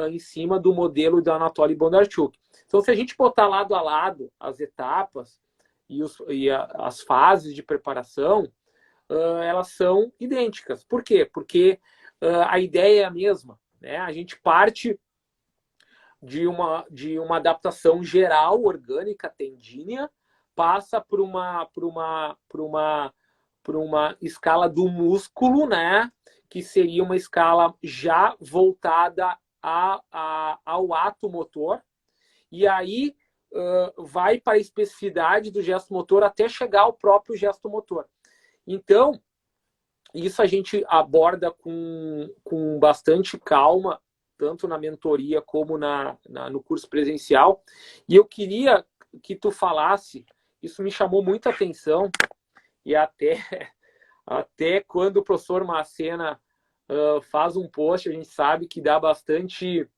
em cima do modelo da Anatoly Bondarchuk. Então, se a gente botar lado a lado as etapas e as fases de preparação, elas são idênticas. Por quê? Porque a ideia é a mesma, né? A gente parte de uma adaptação geral, orgânica, tendínea, passa por uma escala do músculo, né? Que seria uma escala já voltada ao ato motor, e aí vai para a especificidade do gesto motor até chegar ao próprio gesto motor. Então, isso a gente aborda com bastante calma, tanto na mentoria como no curso presencial. E eu queria que tu falasse, isso me chamou muita atenção, e até quando o professor Macena faz um post, a gente sabe que dá bastante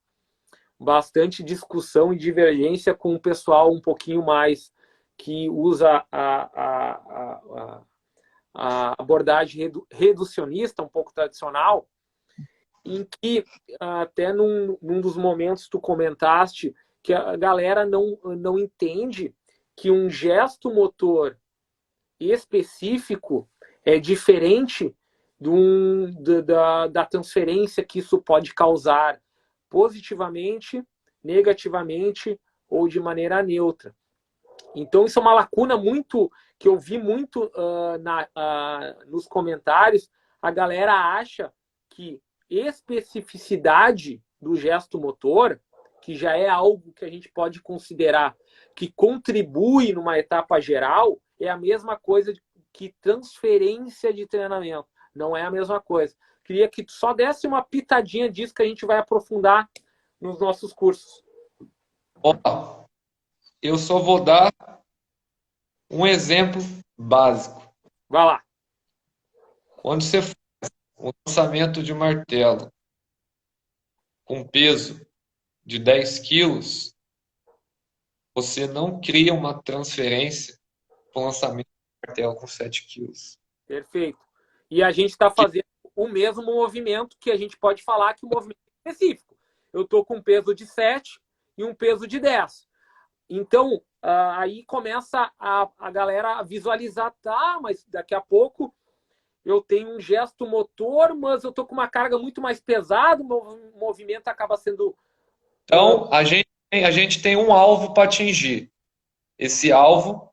discussão e divergência com o pessoal um pouquinho mais que usa a abordagem reducionista, um pouco tradicional, em que até num dos momentos tu comentaste que a galera não entende que um gesto motor específico é diferente da transferência que isso pode causar positivamente, negativamente ou de maneira neutra. Então, isso é uma lacuna que eu vi muito nos comentários. A galera acha que especificidade do gesto motor, que já é algo que a gente pode considerar que contribui numa etapa geral, é a mesma coisa que transferência de treinamento. Não é a mesma coisa. Queria que tu só desse uma pitadinha disso que a gente vai aprofundar nos nossos cursos. Ó, eu só vou dar um exemplo básico. Vai lá. Quando você faz o lançamento de martelo com peso de 10 quilos, você não cria uma transferência para o lançamento de martelo com 7 quilos. Perfeito. E a gente está fazendo o mesmo movimento que a gente pode falar que o movimento é específico. Eu estou com um peso de 7 e um peso de 10. Então, aí começa a galera a visualizar, tá, mas daqui a pouco eu tenho um gesto motor, mas eu estou com uma carga muito mais pesada, o meu movimento acaba sendo... Então, a gente tem um alvo para atingir. Esse alvo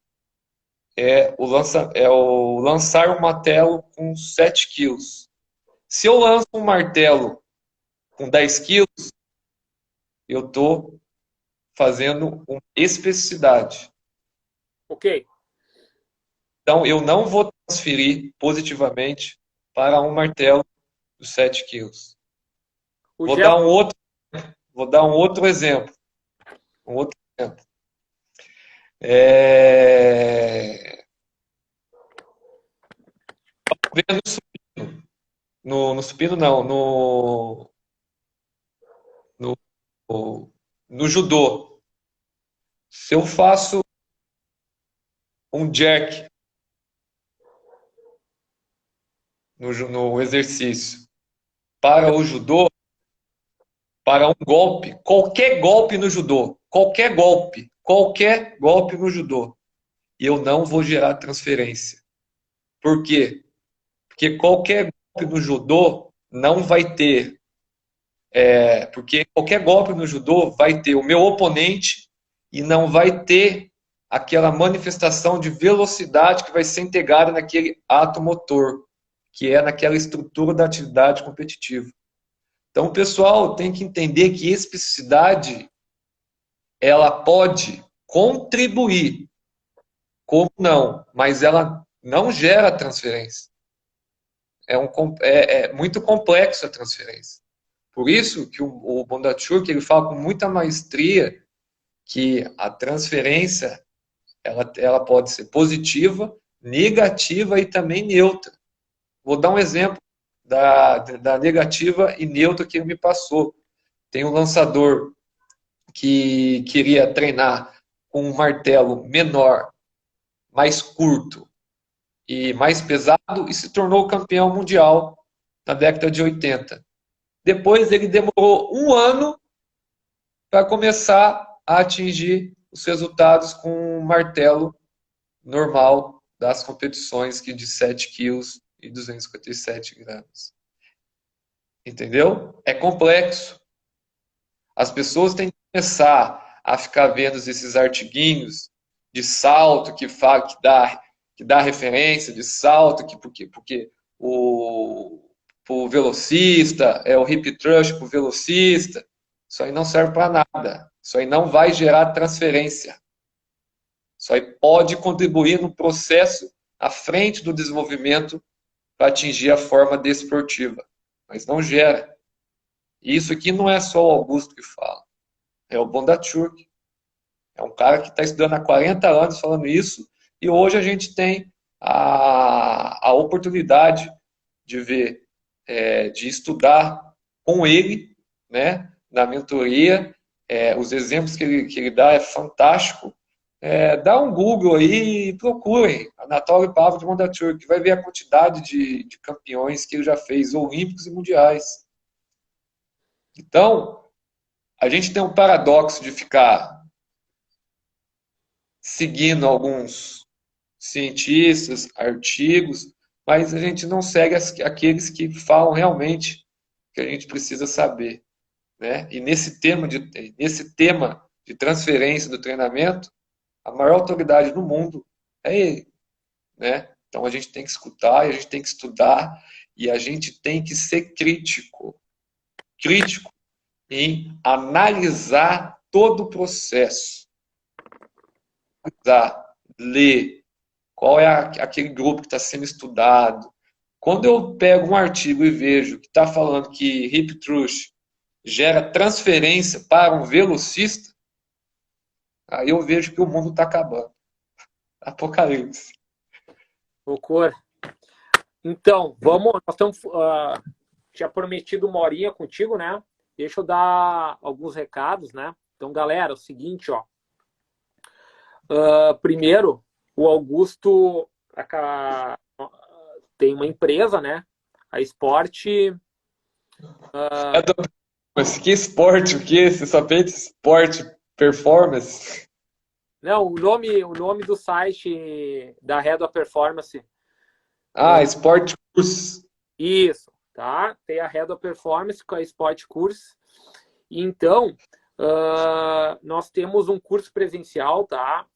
é o lançar um martelo com 7 quilos. Se eu lanço um martelo com 10 quilos, eu estou fazendo uma especificidade. Ok. Então, eu não vou transferir positivamente para um martelo de 7 quilos. Vou dar um outro exemplo. Um outro exemplo. Vendo supino. No supino, não. No judô. Se eu faço um jerk no exercício para o judô, para um golpe, qualquer golpe no judô, qualquer golpe no judô, eu não vou gerar transferência. Por quê? Porque qualquer golpe no judô não vai ter, porque qualquer golpe no judô vai ter o meu oponente e não vai ter aquela manifestação de velocidade que vai ser integrada naquele ato motor, que é naquela estrutura da atividade competitiva. Então, o pessoal tem que entender que especificidade ela pode contribuir, como não, mas ela não gera transferência. É muito complexo a transferência. Por isso que o Bondarchuk ele fala com muita maestria que a transferência ela pode ser positiva, negativa e também neutra. Vou dar um exemplo da negativa e neutra que ele me passou. Tem um lançador que queria treinar com um martelo menor, mais curto e mais pesado e se tornou campeão mundial na década de 80. Depois ele demorou um ano para começar a atingir os resultados com um martelo normal das competições que de 7 quilos e 257 gramas. Entendeu? É complexo. As pessoas têm que começar a ficar vendo esses artiguinhos de salto que dá referência de salto, porque o velocista é o hip thrust para o velocista. Isso aí não serve para nada. Isso aí não vai gerar transferência. Isso aí pode contribuir no processo à frente do desenvolvimento para atingir a forma desportiva, mas não gera. E isso aqui não é só o Augusto que fala, é o Bondarchuk. É um cara que está estudando há 40 anos falando isso, e hoje a gente tem a oportunidade de ver, de estudar com ele, né, na mentoria. Os exemplos que ele dá é fantástico. Dá um Google aí e procurem Anatoly Pavlov de Bondarchuk, vai ver a quantidade de campeões que ele já fez, olímpicos e mundiais. Então, a gente tem um paradoxo de ficar seguindo alguns cientistas, artigos, mas a gente não segue aqueles que falam realmente que a gente precisa saber, né? E nesse tema de transferência do treinamento, a maior autoridade do mundo é ele, né? Então a gente tem que escutar, a gente tem que estudar e a gente tem que ser crítico em analisar todo o processo, analisar, ler qual é aquele grupo que está sendo estudado. Quando eu pego um artigo e vejo que está falando que hip thrust gera transferência para um velocista, aí eu vejo que o mundo está acabando. Apocalipse. Loucura. Então, vamos. Nós estamos. Tinha prometido uma horinha contigo, né? Deixa eu dar alguns recados, né? Então, galera, é o seguinte, ó. Primeiro, o Augusto tem uma empresa, né? A Sport. Mas que esporte, o que? Você só fez esporte performance? Não, o nome do site da Redua Performance. Sport Course. Isso, tá? Tem a Redua Performance com a Sport Course. Então, nós temos um curso presencial, tá?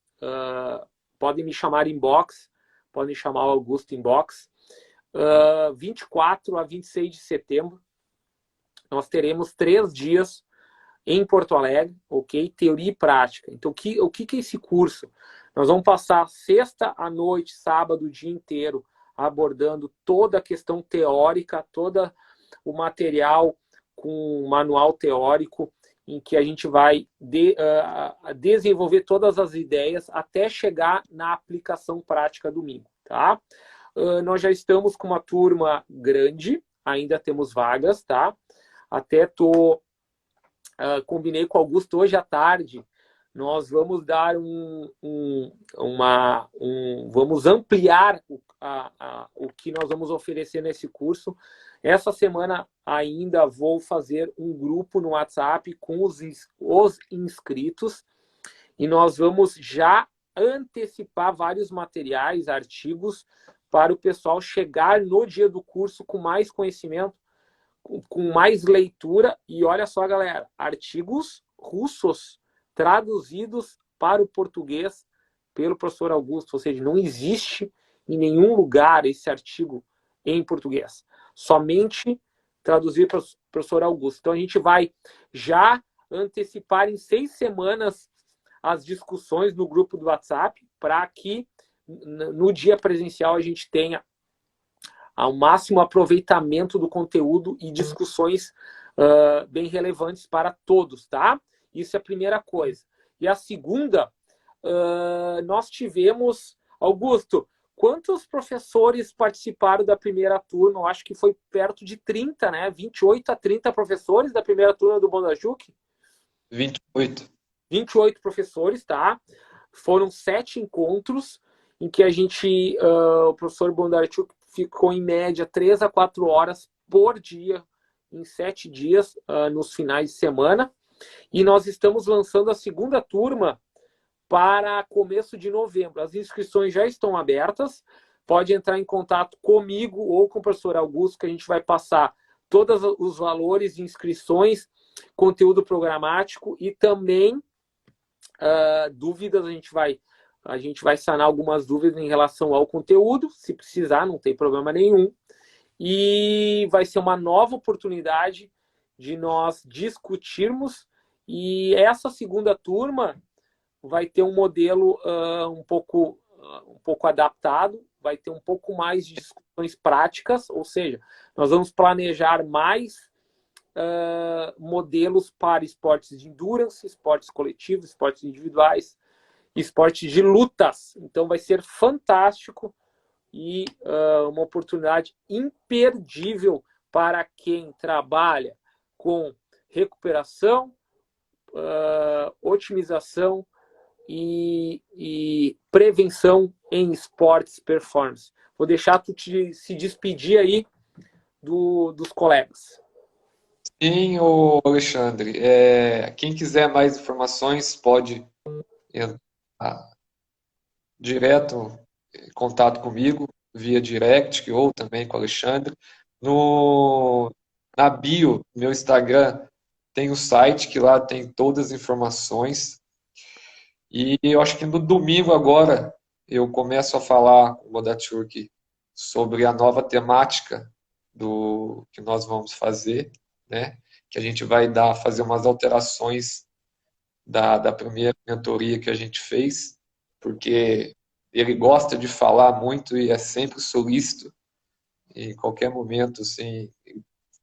Podem me chamar inbox, podem chamar o Augusto inbox. 24 a 26 de setembro, nós teremos 3 dias em Porto Alegre, ok? Teoria e prática. Então, o que é esse curso? Nós vamos passar sexta à noite, sábado, o dia inteiro, abordando toda a questão teórica, todo o material com manual teórico, em que a gente vai desenvolver todas as ideias até chegar na aplicação prática domingo, tá? Nós já estamos com uma turma grande, ainda temos vagas, tá? Até combinei com o Augusto hoje à tarde, nós vamos dar vamos ampliar o que nós vamos oferecer nesse curso Essa semana ainda vou fazer um grupo no WhatsApp com os inscritos e nós vamos já antecipar vários materiais, artigos, para o pessoal chegar no dia do curso com mais conhecimento, com mais leitura. E olha só, galera, artigos russos traduzidos para o português pelo professor Augusto, ou seja, não existe em nenhum lugar esse artigo em português, somente traduzido pelo professor Augusto. Então a gente vai já antecipar em 6 semanas as discussões no grupo do WhatsApp, para que no dia presencial a gente tenha ao máximo aproveitamento do conteúdo e discussões bem relevantes para todos, tá? Isso é a primeira coisa. E a segunda, nós tivemos... Augusto, quantos professores participaram da primeira turma? Eu acho que foi perto de 30, né? 28 a 30 professores da primeira turma do Bondarchuk? 28. 28 professores, tá? Foram 7 encontros em que o professor Bondarchuk ficou em média 3 a 4 horas por dia, em 7 dias, nos finais de semana. E nós estamos lançando a segunda turma para começo de novembro. As inscrições já estão abertas. Pode entrar em contato comigo ou com o professor Augusto, que a gente vai passar todos os valores de inscrições, conteúdo programático e também dúvidas. A gente vai sanar algumas dúvidas em relação ao conteúdo, se precisar, não tem problema nenhum. E vai ser uma nova oportunidade de nós discutirmos. E essa segunda turma vai ter um modelo um pouco adaptado, vai ter um pouco mais de discussões práticas, ou seja, nós vamos planejar mais modelos para esportes de endurance, esportes coletivos, esportes individuais, esportes de lutas. Então vai ser fantástico e uma oportunidade imperdível para quem trabalha com recuperação, otimização e prevenção em esportes performance. Vou deixar tu se despedir aí dos colegas. Sim, Alexandre. Quem quiser mais informações pode entrar direto em contato comigo via direct ou também com o Alexandre. Na bio do meu Instagram tem o site que lá tem todas as informações. E eu acho que no domingo agora eu começo a falar com o Bondarchuk sobre a nova temática do que nós vamos fazer, né? Que a gente vai fazer umas alterações da primeira mentoria que a gente fez, porque ele gosta de falar muito e é sempre solícito. Em qualquer momento, assim, ele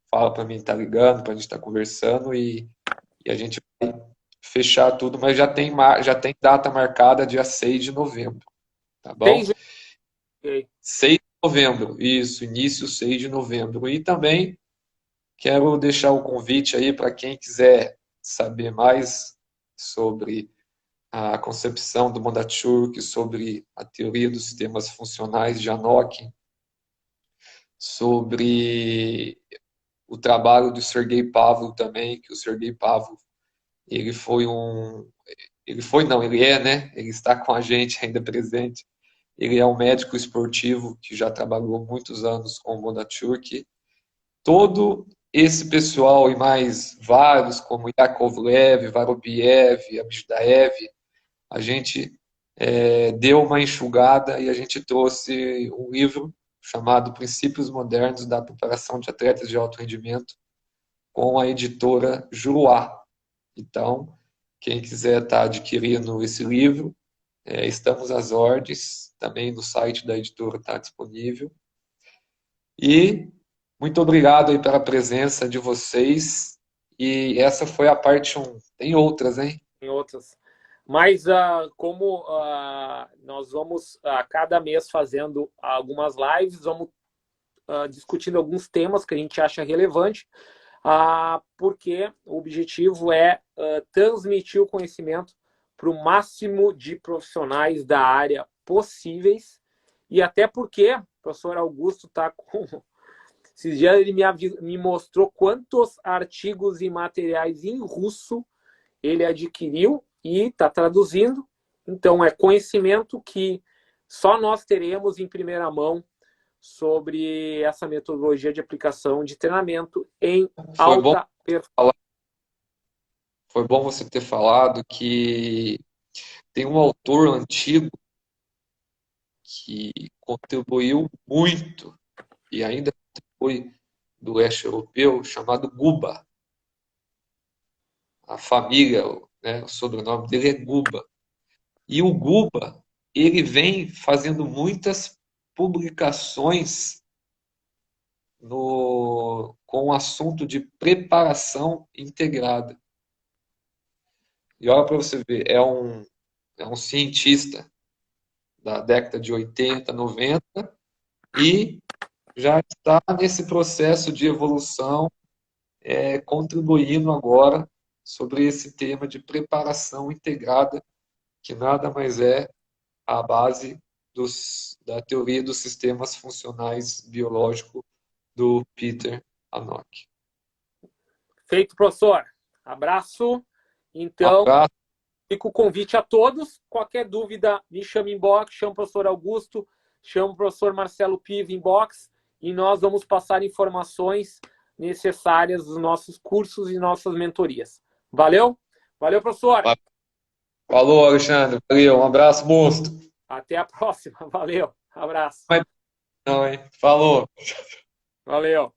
fala para mim, tá ligando, para a gente estar conversando e a gente vai fechar tudo, mas já tem data marcada dia 6 de novembro, tá bom? 6 de novembro, isso, início 6 de novembro. E também quero deixar o convite aí para quem quiser saber mais sobre a concepção do Bondarchuk, sobre a teoria dos sistemas funcionais de Anokhin, sobre o trabalho do Sergei Pavlov também, que o Sergei Pavlov, ele é, né? Ele está com a gente ainda presente. Ele é um médico esportivo que já trabalhou muitos anos com o Bondarchuk. Todo esse pessoal e mais vários, como Yakovlev, Vorobiev, Abisdaev, a gente deu uma enxugada e a gente trouxe um livro chamado Princípios Modernos da Preparação de Atletas de Alto Rendimento, com a editora Juruá. Então, quem quiser estar adquirindo esse livro, estamos às ordens, também no site da editora está disponível. E muito obrigado aí pela presença de vocês. E essa foi a parte 1. Tem outras, hein? Tem outras. Mas como nós vamos a cada mês fazendo algumas lives, vamos discutindo alguns temas que a gente acha relevante, porque o objetivo é transmitir o conhecimento para o máximo de profissionais da área possíveis, e até porque o professor Augusto está com Esses dias ele me mostrou quantos artigos e materiais em russo ele adquiriu e está traduzindo. Então, é conhecimento que só nós teremos em primeira mão sobre essa metodologia de aplicação de treinamento em alta performance. Foi bom você ter falado que tem um autor antigo que contribuiu muito e ainda contribui do leste europeu, chamado Guba. A família, né, o sobrenome dele é Guba. E o Guba, ele vem fazendo muitas publicações com o assunto de preparação integrada. E olha para você ver, é um cientista da década de 80, 90 e já está nesse processo de evolução, contribuindo agora sobre esse tema de preparação integrada, que nada mais é a base da teoria dos sistemas funcionais biológicos do Peter Hanok. Feito, professor. Abraço. Então, Abraço. fica o convite a todos. Qualquer dúvida, me chama em inbox, chama o professor Augusto, chama o professor Marcelo Piva em inbox e nós vamos passar informações necessárias dos nossos cursos e nossas mentorias. Valeu? Valeu, professor. Falou, Alexandre. Valeu. Um abraço, monstro. Até a próxima. Valeu. Abraço. Não, hein? Falou. Valeu.